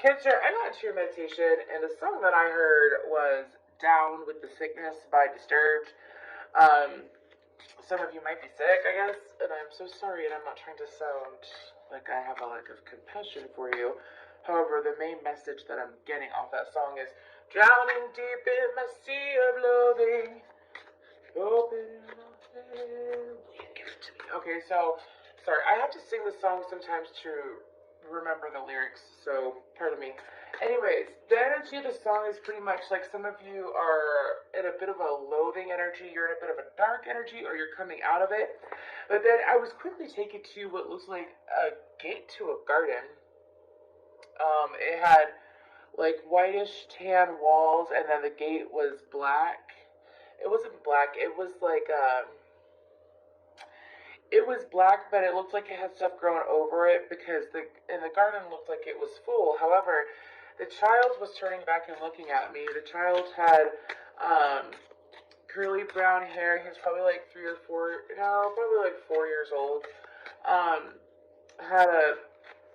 Cancer, I got into your meditation, and the song that I heard was Down with the Sickness by Disturbed. Um, some of you might be sick, I guess, and I'm so sorry, and I'm not trying to sound like I have a lack of compassion for you. However, the main message that I'm getting off that song is drowning deep in my sea of loathing. Open up, give it to me. Okay, so sorry, I have to sing the song sometimes to remember the lyrics, so pardon me. Anyways, the energy of the song is pretty much like some of you are in a bit of a loathing energy, you're in a bit of a dark energy, or you're coming out of it. But then I was quickly taken to what looks like a gate to a garden. It had like whitish tan walls, and then the gate was black. It wasn't black, it was like it was black, but it looked like it had stuff growing over it because the garden looked like it was full. However, the child was turning back and looking at me. The child had curly brown hair. He was probably like 4 years old. Had a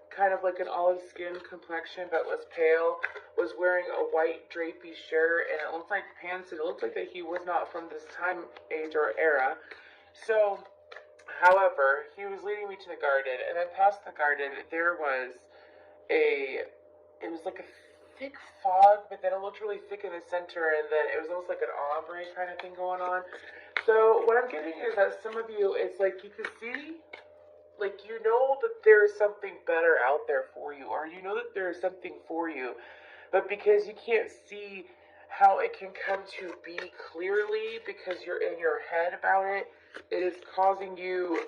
kind of like an olive skin complexion, but was pale. Was wearing a white drapey shirt, and it looked like pants. And it looked like that he was not from this time, age, or era. So, however, he was leading me to the garden, and then past the garden, there was it was like a thick fog, but then it looked really thick in the center, and then it was almost like an ombre kind of thing going on. So what I'm getting is that some of you, it's like you can see, like you know that there is something better out there for you, or you know that there is something for you, but because you can't see how it can come to be clearly because you're in your head about it, it is causing you.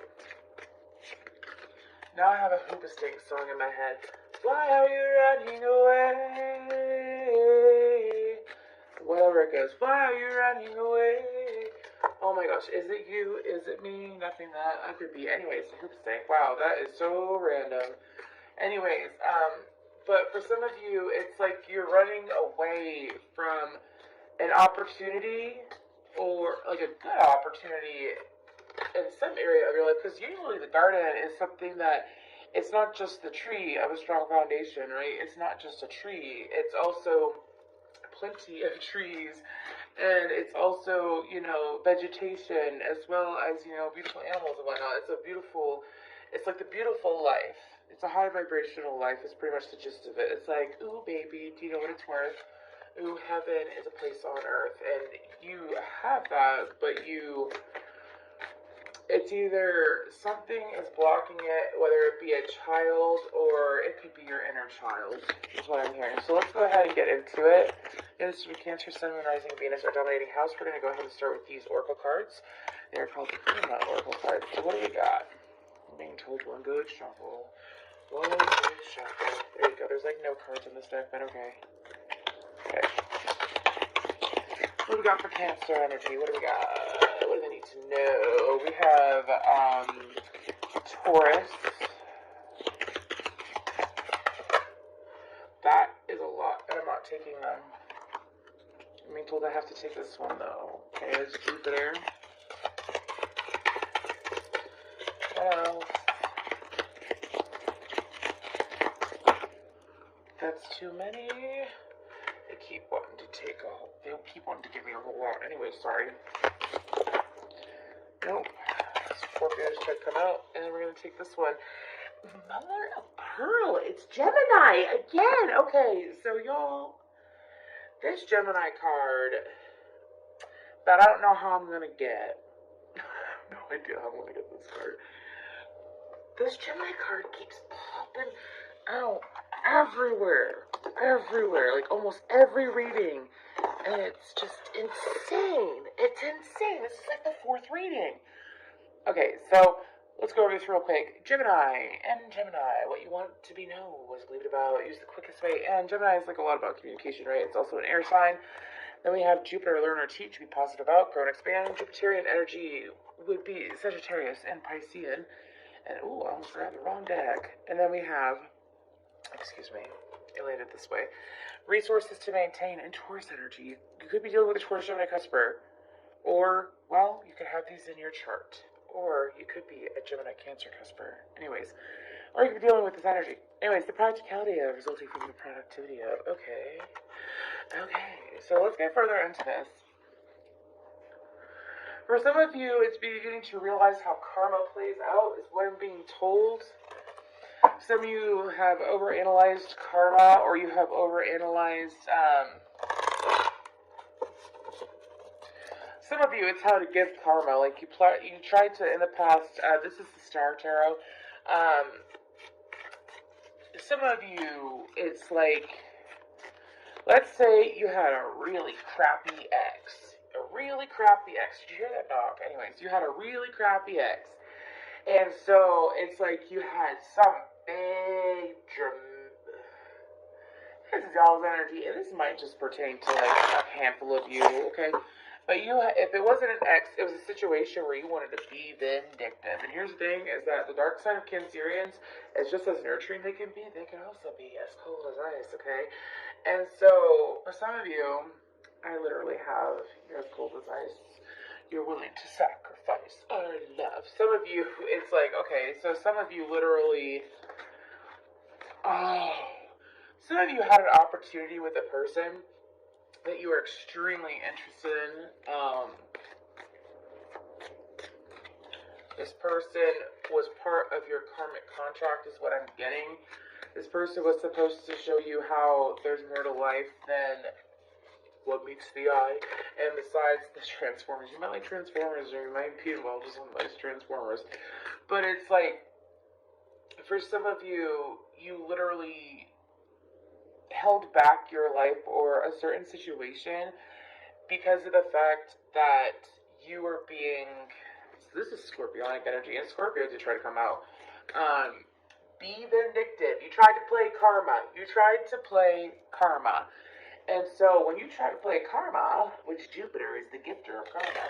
Now I have a Hoobastank song in my head. Why are you running away? Whatever it goes. Why are you running away? Oh my gosh, is it you? Is it me? Nothing that I could be. Anyways, Hoobastank. Wow, that is so random. Anyways, but for some of you, it's like you're running away from an opportunity or like a good opportunity in some area of your life, because usually the garden is something that it's not just the tree of a strong foundation, right? It's not just a tree, it's also plenty of trees, and it's also, vegetation, as well as, beautiful animals and whatnot. It's like the beautiful life. It's a high vibrational life is pretty much the gist of it. It's like, ooh baby, do you know what it's worth? Ooh, heaven is a place on earth, and you have that, but it's either something is blocking it, whether it be a child or it could be your inner child, is what I'm hearing. So let's go ahead and get into it. This is Cancer, Sun, Moon, Rising, Venus, our dominating house. We're going to go ahead and start with these oracle cards. They're called oracle cards. So what do we got? I'm being told one good shuffle. One good shuffle. There you go. There's like no cards in this deck, but okay. Okay. What do we got for Cancer energy? What do we got? What do they need to know? We have Taurus. That is a lot, and I'm not taking them. I'm being told I have to take this one though. Okay, it's Jupiter. That's too many. They keep wanting to give me a whole lot. Anyway, sorry. Nope. Scorpio just tried to come out, and we're gonna take this one. Mother of Pearl. It's Gemini again. Okay, so y'all, this Gemini card that I don't know how I'm gonna get. I have no idea how I'm gonna get this card. This Gemini card keeps popping out everywhere, like almost every reading, and it's just insane. It's insane. This is like the fourth reading. Okay, so let's go over this real quick. Gemini, what you want to be known, what is believed about, use the quickest way, and Gemini is like a lot about communication, right? It's also an air sign. Then we have Jupiter, learn or teach, be positive about, grow and expand. Jupiterian energy would be Sagittarius and Piscean. And, ooh, I almost grabbed the wrong deck. And then we have, it landed this way. Resources to maintain and Taurus energy. You could be dealing with a Taurus Gemini cusper. Or, well, you could have these in your chart. Or you could be a Gemini Cancer cusper. Anyways, or you could be dealing with this energy. Anyways, the practicality of resulting from the productivity of. Okay. So let's get further into this. For some of you, it's beginning to realize how karma plays out is what I'm being told. Some of you have overanalyzed karma, or you have overanalyzed. Some of you, it's how to give karma. Like you tried to in the past. This is the Star Tarot. Some of you, it's like, let's say you had a really crappy ex. Did you hear that dog? Anyways, you had a really crappy ex. And so it's like you had some big this is y'all's energy, and this might just pertain to like a handful of you, okay? But if it wasn't an ex, it was a situation where you wanted to be vindictive. And here's the thing, is that the dark side of Cancerians is just as nurturing they can be, they can also be as cold as ice, okay? And so, for some of you, I literally have, you're as cold as ice. You're willing to sacrifice our love. Some of you, it's like, okay, so some of you literally, some of you had an opportunity with a person that you were extremely interested in. This person was part of your karmic contract, is what I'm getting. This person was supposed to show you how there's more to life than what meets the eye. And besides the Transformers, you might like Transformers, or you might be involved with some nice Transformers. But it's like, for some of you, you literally held back your life or a certain situation because of the fact that you were being, this is Scorpionic energy, and Scorpios you try to come out, be vindictive. You tried to play karma. And so when you try to play karma, which Jupiter is the gifter of karma,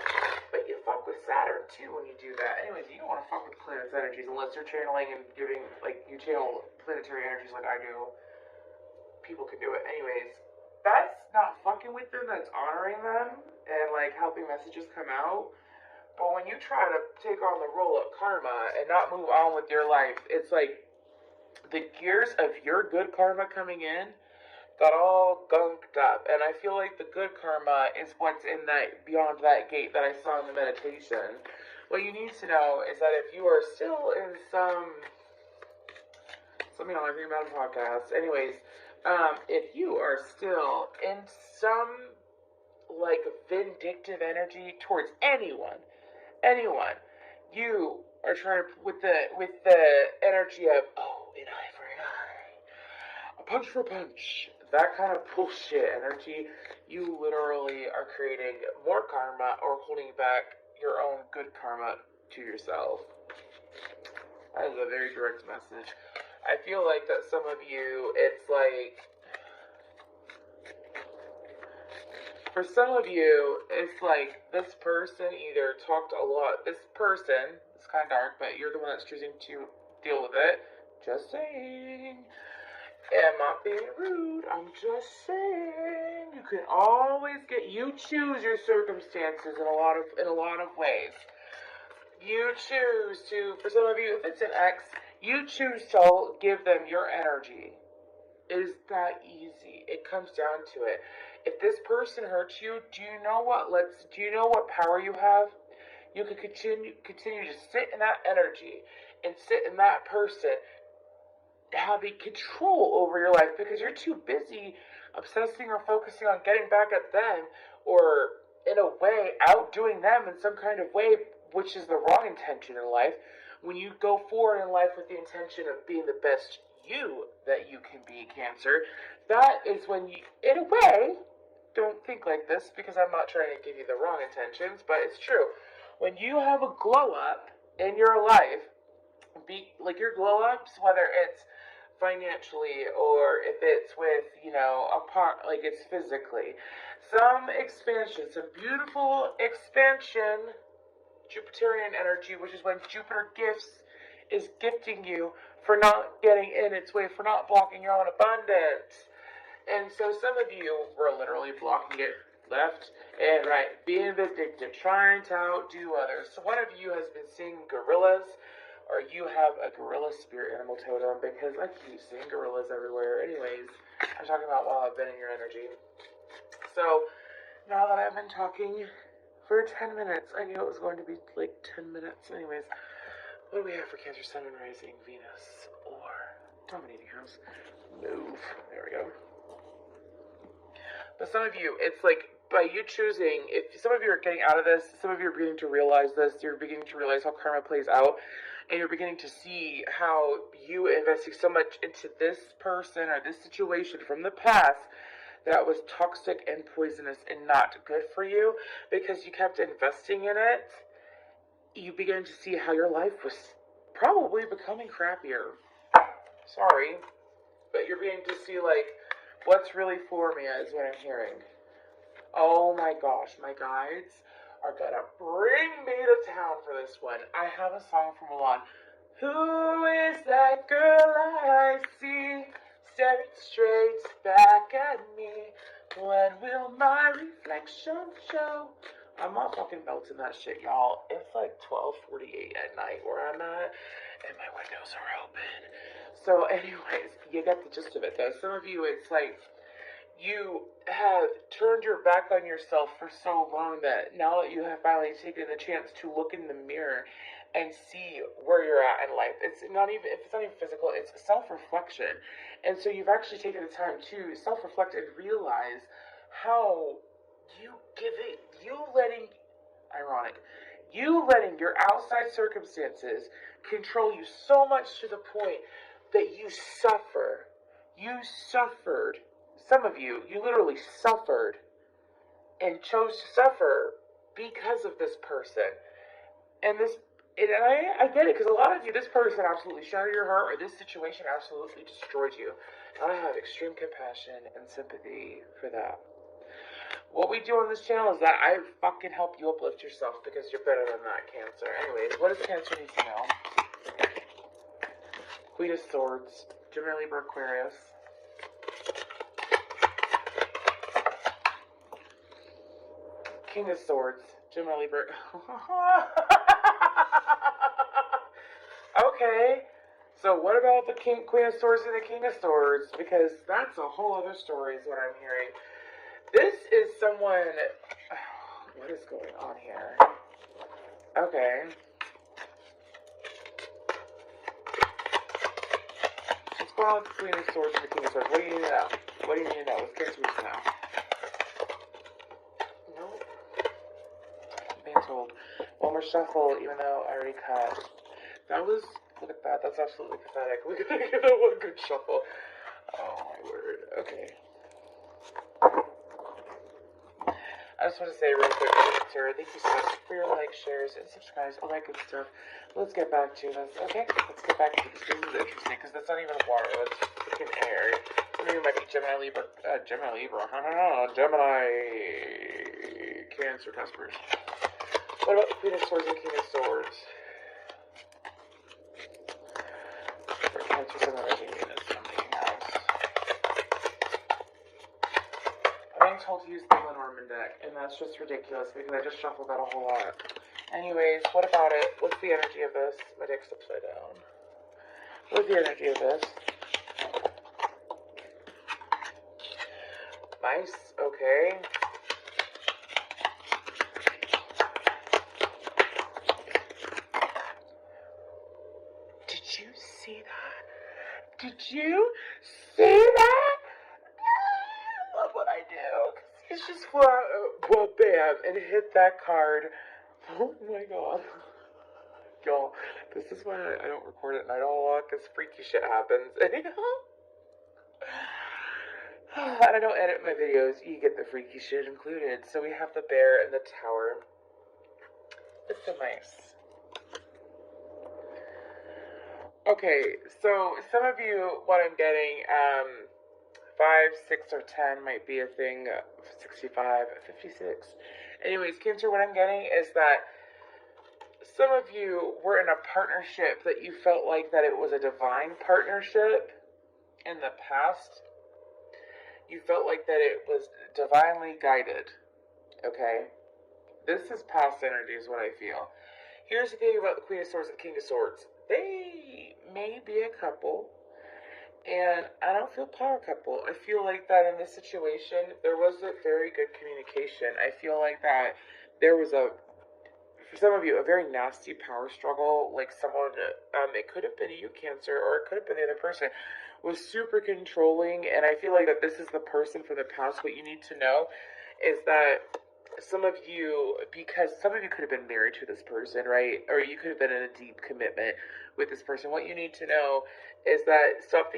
but you fuck with Saturn too when you do that. Anyways, you don't want to fuck with planets' energies unless you're channeling and giving, like, you channel planetary energies like I do. People can do it. Anyways, that's not fucking with them, that's honoring them and like helping messages come out. But when you try to take on the role of karma and not move on with your life, it's like the gears of your good karma coming in got all gunked up. And I feel like the good karma is what's in that, beyond that gate that I saw in the meditation. What you need to know is that if you are still in some you know, everything about a podcast. Anyways, if you are still in some like vindictive energy towards anyone, you are trying to with the energy of, oh, an eye for an eye, a punch for a punch, that kind of bullshit energy, you literally are creating more karma or holding back your own good karma to yourself. That is a very direct message. I feel like that some of you, it's like, for some of you, it's like this person either talked a lot. This person, it's kind of dark, but you're the one that's choosing to deal with it. Just saying. I'm not being rude. I'm just saying. You can always you choose your circumstances in a lot of ways. You choose to, for some of you, if it's an ex, you choose to give them your energy. It is that easy. It comes down to it. If this person hurts you, do you know what power you have? You can continue to sit in that energy and sit in that person having control over your life because you're too busy obsessing or focusing on getting back at them, or in a way outdoing them in some kind of way, which is the wrong intention in life. When you go forward in life with the intention of being the best you that you can be, Cancer, that is when you, in a way, don't think like this because I'm not trying to give you the wrong intentions, but it's true. When you have a glow up in your life, be like your glow ups, whether it's financially or if it's with, like it's physically, some expansion, some beautiful expansion, Jupiterian energy, which is when Jupiter is gifting you for not getting in its way, for not blocking your own abundance. And so some of you were literally blocking it left and right, being vindictive, trying to outdo others. So one of you has been seeing gorillas, or you have a gorilla spirit animal totem, because I keep seeing gorillas everywhere. Anyways, I'm talking about while I've been in your energy. So, now that I've been talking for 10 minutes, I knew it was going to be like 10 minutes. Anyways, what do we have for Cancer, Sun, and Rising, Venus, or Dominating House? Move. There we go. But some of you, it's like, by you choosing, if some of you are getting out of this, some of you are beginning to realize this, you're beginning to realize how karma plays out, and you're beginning to see how you investing so much into this person or this situation from the past that was toxic and poisonous and not good for you, because you kept investing in it, you begin to see how your life was probably becoming crappier. Sorry, but you're beginning to see, like, what's really for me is what I'm hearing. Oh my gosh, my guides are gonna bring me to town for this one. I have a song from Mulan. Who is that girl I see staring straight back at me? When will my reflection show? I'm not fucking melting that shit, y'all. It's like 12:48 at night where I'm at, and my windows are open. So anyways, you get the gist of it though. Some of you, it's like, you have turned your back on yourself for so long that now that you have finally taken the chance to look in the mirror and see where you're at in life, it's not even physical, it's self-reflection. And so you've actually taken the time to self-reflect and realize how you letting your outside circumstances control you so much to the point that you suffer. You suffered. Some of you literally suffered and chose to suffer because of this person. And I get it, because a lot of you, this person absolutely shattered your heart, or this situation absolutely destroyed you. And I have extreme compassion and sympathy for that. What we do on this channel is that I fucking help you uplift yourself, because you're better than that, Cancer. Anyways, what does Cancer need to know? Queen of Swords, Gemini, Libra, Aquarius. King of Swords, Gemini, Libra. Okay, so what about the Queen of Swords and the King of Swords? Because that's a whole other story is what I'm hearing. This is someone... What is going on here? Okay. What's going on with the Queen of Swords and the King of Swords? What do you need to know? What do you need to know? What's Cancer need to know? Nope. I'm being told. One more shuffle, even though I already cut. That was... Look at that. That's absolutely pathetic. We gotta give that one good shuffle. Oh my word. Okay. I just want to say real quick, Sarah, thank you so much for your likes, shares, and subscribes, all that good stuff. Let's get back to this, okay? Let's get back to this. This is interesting, because that's not even water, that's freaking air. Some of you might be Gemini, Cancer customers. What about the Queen of Swords and King of Swords? For Cancer, Sun, Rising, Venus, something else. I'm being told to use the Lenormand deck, and that's just ridiculous because I just shuffled that a whole lot. Anyways, what about it? What's the energy of this? My deck's upside down. What's the energy of this? Nice, okay. Did you see that? Did you see that? Love what I do. It's just flew out, well, bam, and hit that card. Oh my god. Y'all, this is why I don't record it at night a lot, because freaky shit happens. And I don't edit my videos, you get the freaky shit included. So we have the bear and the tower. It's so nice. Okay, so some of you, what I'm getting, 5, 6, or 10 might be a thing, 65, 56. Anyways, Cancer, what I'm getting is that some of you were in a partnership that you felt like that it was a divine partnership in the past. You felt like that it was divinely guided, okay? This is past energy is what I feel. Here's the thing about the Queen of Swords and the King of Swords. they may be a couple, and I don't feel power couple. I feel like that in this situation, there wasn't very good communication. I feel like that there was for some of you, a very nasty power struggle. Like someone, it could have been you, Cancer, or it could have been the other person, was super controlling. And I feel like that this is the person from the past. What you need to know is that some of you, because some of you could have been married to this person, right? Or you could have been in a deep commitment with this person. What you need to know is that stop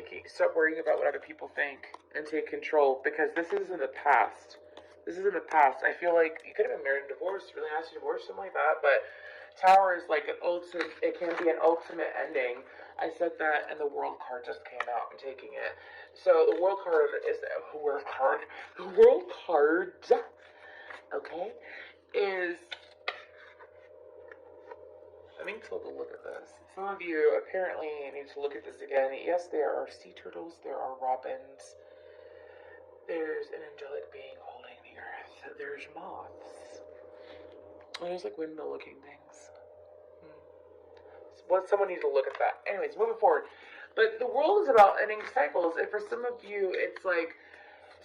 worrying about what other people think and take control, because this is in the past. This is in the past. I feel like you could have been married and divorced, really nasty divorce, something like that, but Tower is like an ultimate, it can be an ultimate ending. I said that, and the World card just came out. I'm taking it. So the World card is the World card. The World card, okay, is, I need to look at this. Some of you apparently need to look at this again. Yes, there are sea turtles, there are robins, there's an angelic being holding the earth, there's moths, and there's like windmill looking things. Someone needs to look at that. Anyways, moving forward. But the world is about ending cycles, and for some of you, it's like,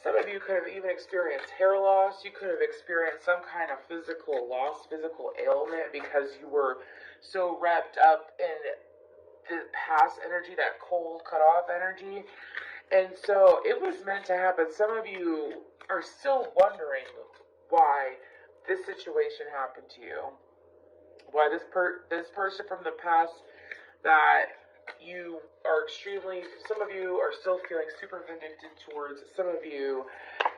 some of you could have even experienced hair loss. You could have experienced some kind of physical loss, physical ailment, because you were so wrapped up in the past energy, that cold, cut off energy. And so it was meant to happen. Some of you are still wondering why this situation happened to you. Why this person from the past that you are extremely, some of you are still feeling super vindictive towards. Some of you,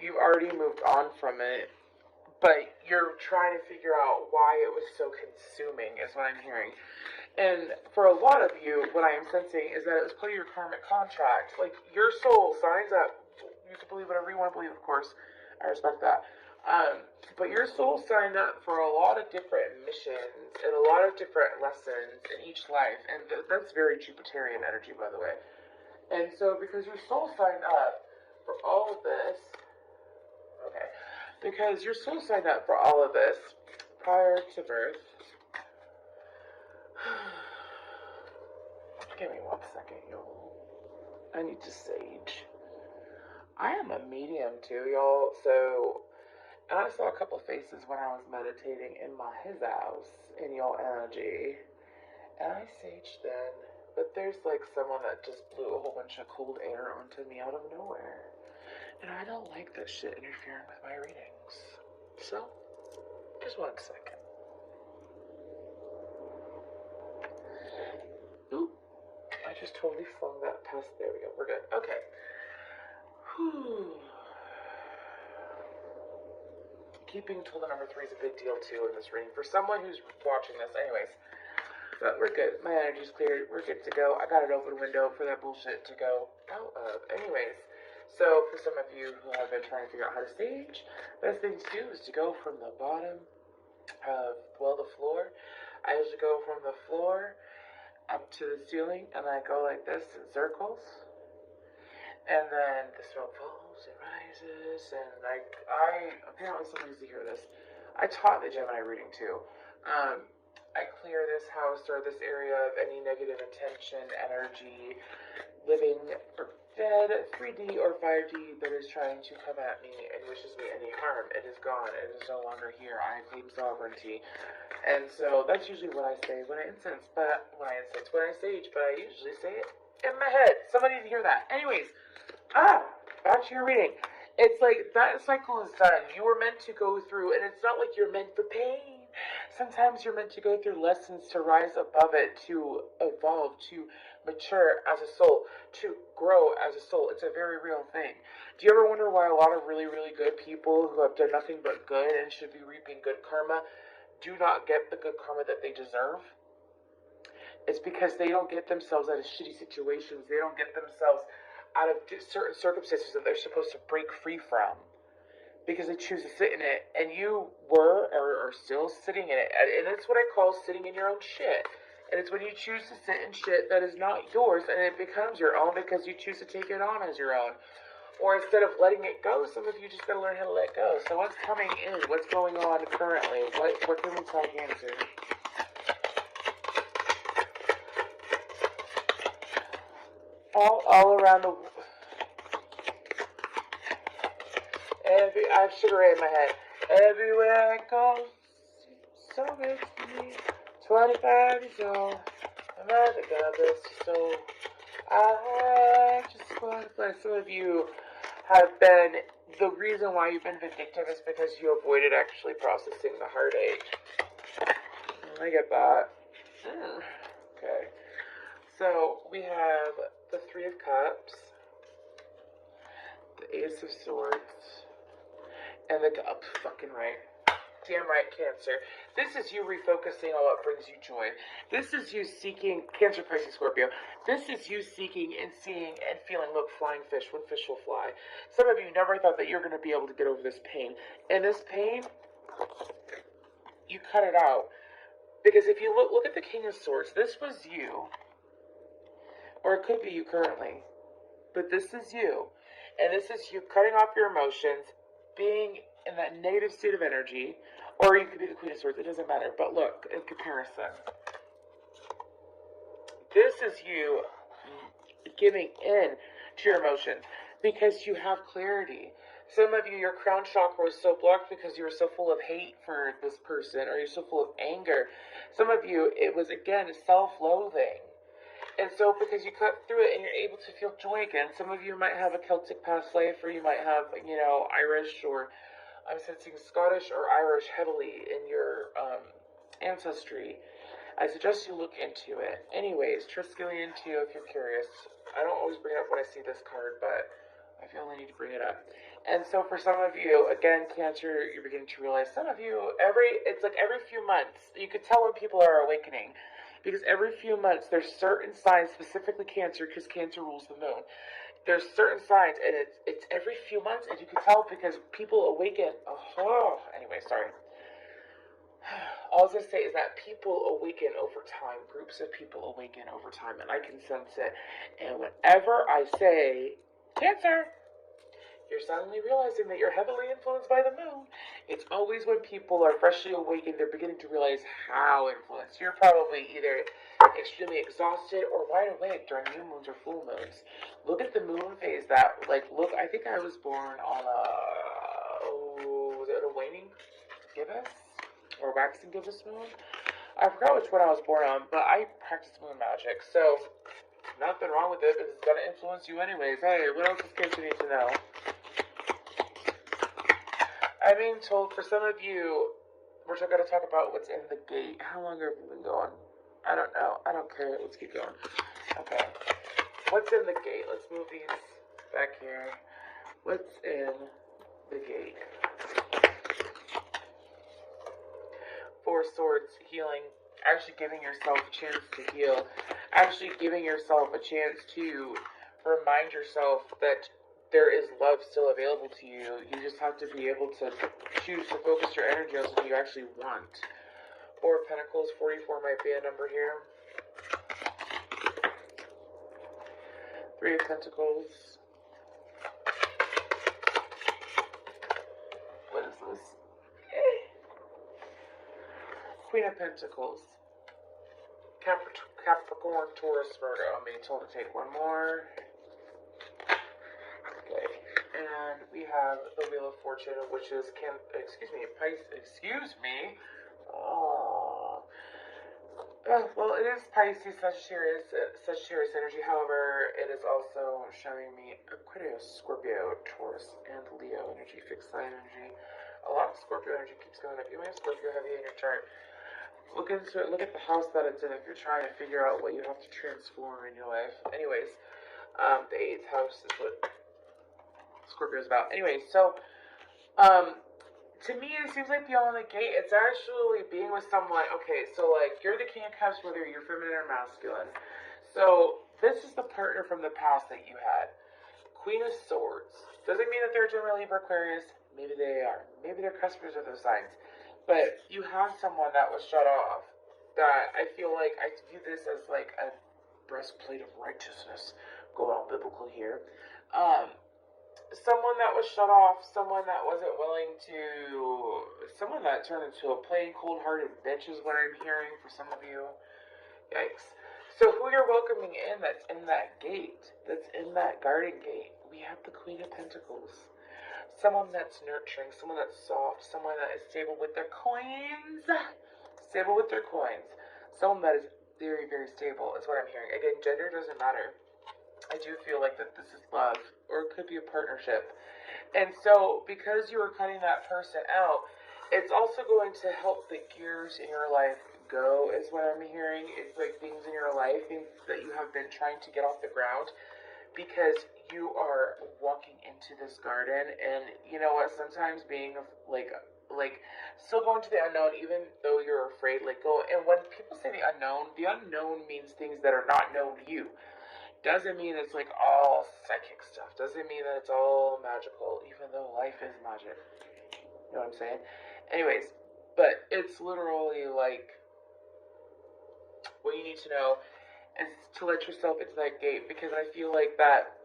you've already moved on from it, but you're trying to figure out why it was so consuming, is what I'm hearing. And for a lot of you, what I am sensing is that it was part of your karmic contract. Like, your soul signs up. You can believe whatever you want to believe, of course. I respect that. But your soul signed up for a lot of different missions and a lot of different lessons in each life. And that's very Jupiterian energy, by the way. And so, because your soul signed up for all of this, okay, because your soul signed up for all of this prior to birth. Give me 1 second, y'all. I need to sage. I am a medium too, y'all, so, and I saw a couple faces when I was meditating in his house, in your energy, and I saged then, but there's like someone that just blew a whole bunch of cold air onto me out of nowhere, and I don't like that shit interfering with my readings. So, just 1 second. Ooh, I just totally flung that past. There we go. We're good. Okay. Whew. Keeping till the number 3 is a big deal too in this reading. For someone who's watching this, anyways. But we're good. My energy's cleared. We're good to go. I got an open window for that bullshit to go out of. Anyways. So for some of you who have been trying to figure out how to stage, best thing to do is to go from the bottom of, well, the floor. I usually go from the floor up to the ceiling, and I go like this in circles, and then the smoke falls, it rises, and I apparently someone needs to hear this. I taught the Gemini reading too. I clear this house or this area of any negative intention, energy, living or dead, 3D or 5D that is trying to come at me and wishes me any harm. It is gone. It is no longer here. I claim sovereignty. And so that's usually what I say when I incense, when I sage, but I usually say it in my head. Somebody needs to hear that. Anyways, back to your reading. It's like that cycle is done. You were meant to go through, and it's not like you're meant for pain. Sometimes you're meant to go through lessons to rise above it, to evolve, to mature as a soul, to grow as a soul. It's a very real thing. Do you ever wonder why a lot of really, really good people who have done nothing but good and should be reaping good karma do not get the good karma that they deserve? It's because they don't get themselves out of shitty situations. They don't get themselves out of certain circumstances that they're supposed to break free from, because they choose to sit in it, and you were or are still sitting in it, and it's what I call sitting in your own shit. And it's when you choose to sit in shit that is not yours, and it becomes your own because you choose to take it on as your own. Or instead of letting it go, some of you just gotta learn how to let go. So what's coming in? What's going on currently? What can we tell Cancer? all around the. I have sugar ray in my head. Everywhere I go, so good to me. 25 years old, I'm at the goddess, so I just want to play. Some of you have been, the reason why you've been vindictive is because you avoided actually processing the heartache. I get that. Okay. So we have the Three of Cups, the Ace of Swords, and the fucking right. Damn right, Cancer. This is you refocusing on what brings you joy. This is you seeking, Cancer, Pisces, Scorpio. This is you seeking and seeing and feeling, look, flying fish, when fish will fly. Some of you never thought that you're going to be able to get over this pain. And this pain, you cut it out. Because if you look at the King of Swords, this was you. Or it could be you currently. But this is you. And this is you cutting off your emotions, being in that negative state of energy, or you could be the Queen of Swords, it doesn't matter. But look, in comparison, this is you giving in to your emotions because you have clarity. Some of you, your crown chakra was so blocked because you were so full of hate for this person, or you're so full of anger. Some of you, it was, again, self-loathing. And so because you cut through it and you're able to feel joy again, some of you might have a Celtic past life, or you might have, Irish, or I'm sensing Scottish or Irish heavily in your ancestry. I suggest you look into it. Anyways, Triskelion too, if you're curious. I don't always bring it up when I see this card, but I feel I need to bring it up. And so for some of you, again, Cancer, you're beginning to realize, some of you, it's like every few months, you could tell when people are awakening. Because every few months, there's certain signs, specifically Cancer, because Cancer rules the moon. There's certain signs, and it's every few months, and you can tell because people awaken. Anyway, sorry. All I was going to say is that people awaken over time. Groups of people awaken over time, and I can sense it. And whenever I say, Cancer, you're suddenly realizing that you're heavily influenced by the moon. It's always when people are freshly awakened, they're beginning to realize how influenced. You're probably either extremely exhausted or wide awake during new moons or full moons. Look at the moon phase. I think I was born on was it a waning gibbous? Or waxing gibbous moon? I forgot which one I was born on, but I practice moon magic, so nothing wrong with it, because it's going to influence you anyways. Hey, what else does Cancer need to know? I'm being told, for some of you, we're going to talk about what's in the gate. How long have we been going? I don't know. I don't care. Let's keep going. Okay. What's in the gate? Let's move these back here. What's in the gate? Four Swords, healing. Actually giving yourself a chance to heal. Actually giving yourself a chance to remind yourself that there is love still available to you. You just have to be able to choose to focus your energy on something you actually want. Four of Pentacles, 44 might be a number here. Three of Pentacles. What is this? Queen of Pentacles. Capricorn, Taurus, Virgo. I'm being told to take one more. Okay. And we have the Wheel of Fortune, which is, well, it is Pisces, Sagittarius energy. However, it is also showing me Aquarius, Scorpio, Taurus, and Leo energy, fixed sign energy. A lot of Scorpio energy keeps going up. You may have Scorpio heavy in your chart. Look into it. Look at the house that it's in if you're trying to figure out what you have to transform in your life. Anyways, the 8th house is what Scorpio is about. Anyway, so, to me, it seems like beyond the gate, it's actually being with someone. Okay, so, like, you're the King of Cups, whether you're feminine or masculine. So, this is the partner from the past that you had. Queen of Swords. Doesn't mean that they're generally Libra, Aquarius. Maybe they are. Maybe they're customers of those signs. But you have someone that was shut off. That I feel like I view this as like a breastplate of righteousness. Going all biblical here. Someone that was shut off. Someone that wasn't willing to. Someone that turned into a plain, cold-hearted bitch is what I'm hearing for some of you. Yikes. So who you're welcoming in that's in that gate, that's in that garden gate? We have the Queen of Pentacles. Someone that's nurturing, someone that's soft, someone that is stable with their coins. Stable with their coins. Someone that is very, very stable is what I'm hearing. Again, gender doesn't matter. I do feel like that this is love, or it could be a partnership. And so, because you are cutting that person out, it's also going to help the gears in your life go, is what I'm hearing. It's like things in your life, things that you have been trying to get off the ground, because you are walking into this garden, and you know what, sometimes being like still going to the unknown, even though you're afraid, like go. And when people say the unknown means things that are not known to you. Doesn't mean it's like all psychic stuff. Doesn't mean that it's all magical, even though life is magic. You know what I'm saying? Anyways, but it's literally like what you need to know is to let yourself into that gate, because I feel like that.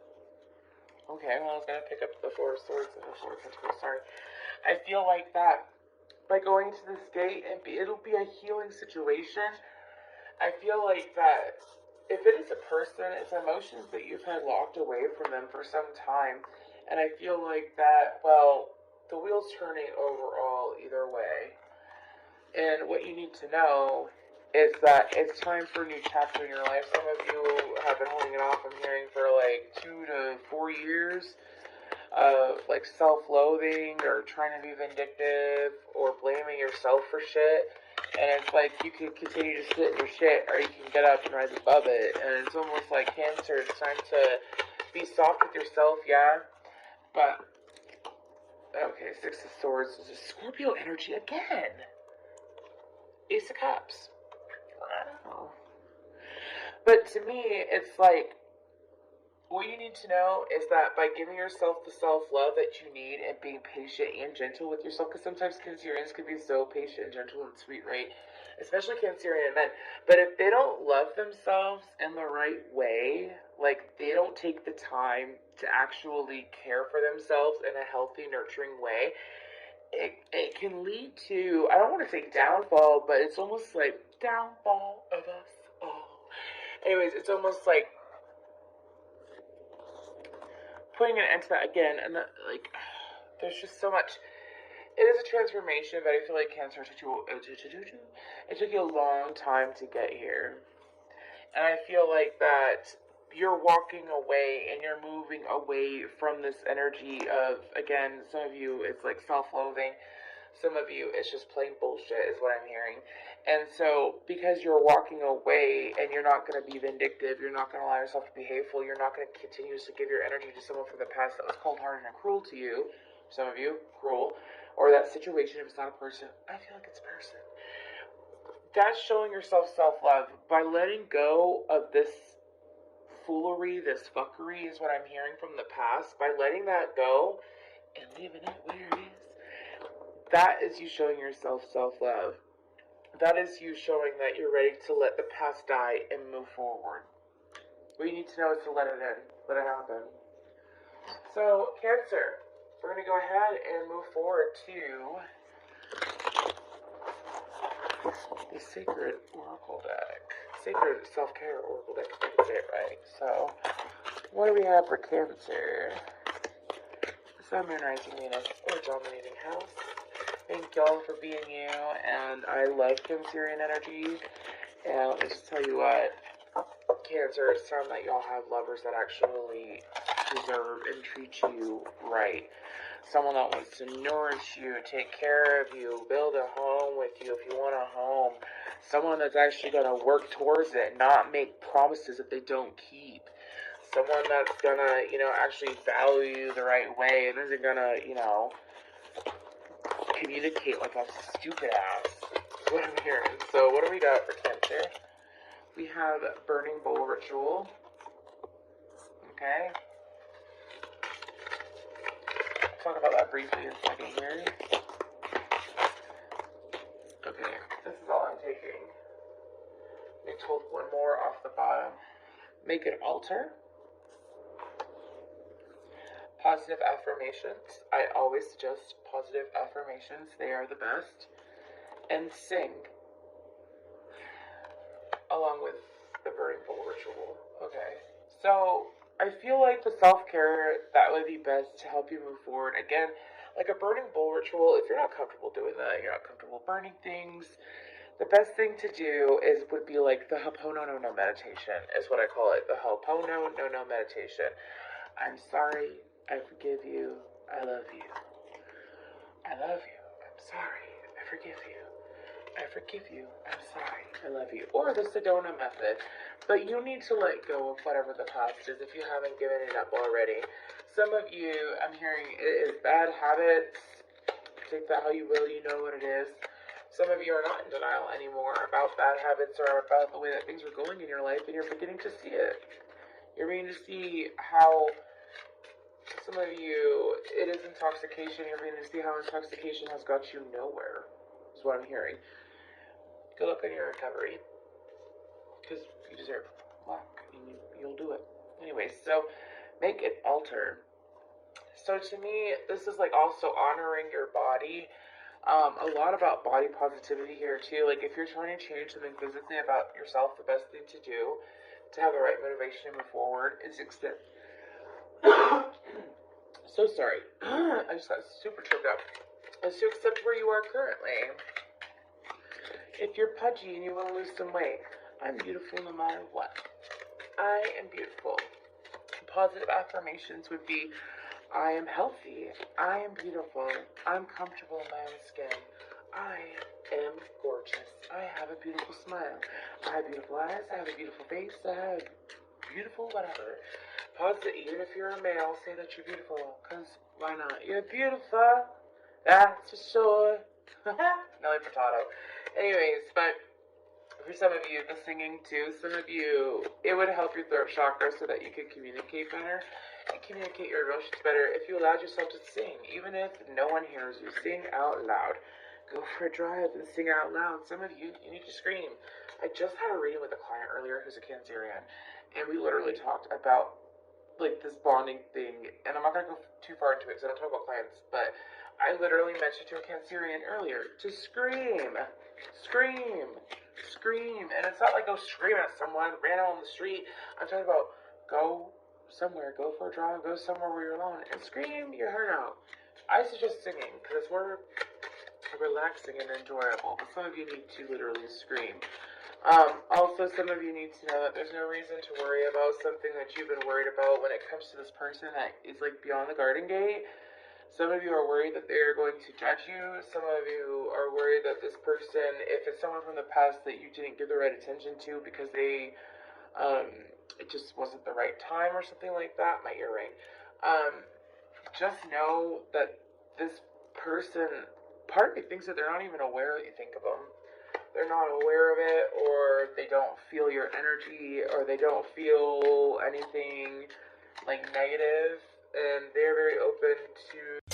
Okay, well, I was gonna pick up the Four of Swords and the Four of Pentacles. Sorry. I feel like that by going to this gate, it'll be a healing situation. I feel like that if it is a person, it's emotions that you've had locked away from them for some time. And I feel like that, well, the wheel's turning overall either way. And what you need to know is that it's time for a new chapter in your life. Some of you have been holding it off, I'm hearing, for like 2 to 4 years. Like self-loathing or trying to be vindictive or blaming yourself for shit. And it's like you can continue to sit in your shit, or you can get up and rise above it. And it's almost like Cancer. It's time to be soft with yourself, yeah. But okay, Six of Swords is a Scorpio energy again. Ace of Cups. Wow. But to me, it's like what you need to know is that by giving yourself the self-love that you need and being patient and gentle with yourself, because sometimes Cancerians can be so patient and gentle and sweet, right? Especially Cancerian men. But if they don't love themselves in the right way, like they don't take the time to actually care for themselves in a healthy, nurturing way, it can lead to, I don't want to say downfall, but it's almost like downfall of us all. Anyways, it's almost like putting an end to that again, and that, like, there's just so much. It is a transformation, but I feel like Cancer took you a long time to get here, and I feel like that you're walking away and you're moving away from this energy of, again, some of you it's like self-loathing. Some of you, it's just plain bullshit, is what I'm hearing. And so, because you're walking away and you're not going to be vindictive, you're not going to allow yourself to be hateful, you're not going to continuously give your energy to someone from the past that was cold-hearted and cruel to you, some of you, cruel, or that situation, if it's not a person, I feel like it's a person. That's showing yourself self-love. By letting go of this foolery, this fuckery, is what I'm hearing from the past. By letting that go and leaving it where it is. That is you showing yourself self-love. That is you showing that you're ready to let the past die and move forward. What you need to know is to let it in. Let it happen. So, Cancer, we're going to go ahead and move forward to the Sacred Oracle deck. Sacred Self-Care Oracle deck, if I can say it right. So, what do we have for Cancer? Sun, Moon, Rising, Venus, or Dominating House. Thank y'all for being you, and I love Cancerian energy. And let me just tell you what, Cancer, it's time that y'all have lovers that actually deserve and treat you right. Someone that wants to nourish you, take care of you, build a home with you if you want a home. Someone that's actually going to work towards it, not make promises that they don't keep. Someone that's going to, actually value you the right way and isn't going to, communicate like a stupid ass. That's what I'm hearing. So what do we got for Cancer? We have Burning Bowl Ritual. Okay. I'll talk about that briefly in a second here. Okay, this is all I'm taking. Let me pull one more off the bottom. Make an altar. Positive affirmations. I always suggest positive affirmations. They are the best. And sing. Along with the burning bowl ritual. Okay. So I feel like the self-care that would be best to help you move forward. Again, like a burning bowl ritual, if you're not comfortable doing that, you're not comfortable burning things, the best thing to do would be like the Ho'oponopono meditation is what I call it. The Ho'oponopono meditation. I'm sorry. I forgive you. I love you. I love you. I'm sorry. I forgive you. I forgive you. I'm sorry. I love you. Or the Sedona method. But you need to let go of whatever the past is if you haven't given it up already. Some of you, I'm hearing, it is bad habits. Take that how you will. You know what it is. Some of you are not in denial anymore about bad habits or about the way that things are going in your life, and you're beginning to see it. You're beginning to see how some of you, it is intoxication. You're beginning to see how intoxication has got you nowhere, is what I'm hearing. Good luck on your recovery, because you deserve luck, and you'll do it. Anyways, so make an altar. So to me, this is like also honoring your body. A lot about body positivity here too. Like if you're trying to change something physically about yourself, the best thing to do to have the right motivation to move forward is accept. So sorry, I just got super choked up. Is to accept where you are currently. If you're pudgy and you want to lose some weight, I'm beautiful no matter what. I am beautiful. Positive affirmations would be, I am healthy. I am beautiful. I'm comfortable in my own skin. I am gorgeous. I have a beautiful smile. I have beautiful eyes. I have a beautiful face. I have beautiful whatever. Positive, even if you're a male, say that you're beautiful. Because why not? You're beautiful. That's for sure. Nelly Furtado. Anyways, but for some of you, the singing too, some of you, it would help your throat chakra so that you could communicate better and communicate your emotions better if you allowed yourself to sing, even if no one hears you. Sing out loud. Go for a drive and sing out loud. Some of you, you need to scream. I just had a reading with a client earlier who's a Cancerian, and we literally talked about like this bonding thing, and I'm not going to go too far into it because I don't talk about clients, but I literally mentioned to a Cancerian earlier to scream. Scream. Scream. And it's not like go scream at someone random on the street. I'm talking about go somewhere, go for a drive, go somewhere where you're alone, and scream your heart out. I suggest singing because it's more relaxing and enjoyable, but some of you need to literally scream. Also, some of you need to know that there's no reason to worry about something that you've been worried about when it comes to this person that is like beyond the garden gate. Some of you are worried that they're going to judge you. Some of you are worried that this person, if it's someone from the past that you didn't give the right attention to because they, it just wasn't the right time or something like that. My earring. Just know that this person, part of me thinks that they're not even aware that you think of them. They're not aware of it, or they don't feel your energy, or they don't feel anything like negative, and they're very open to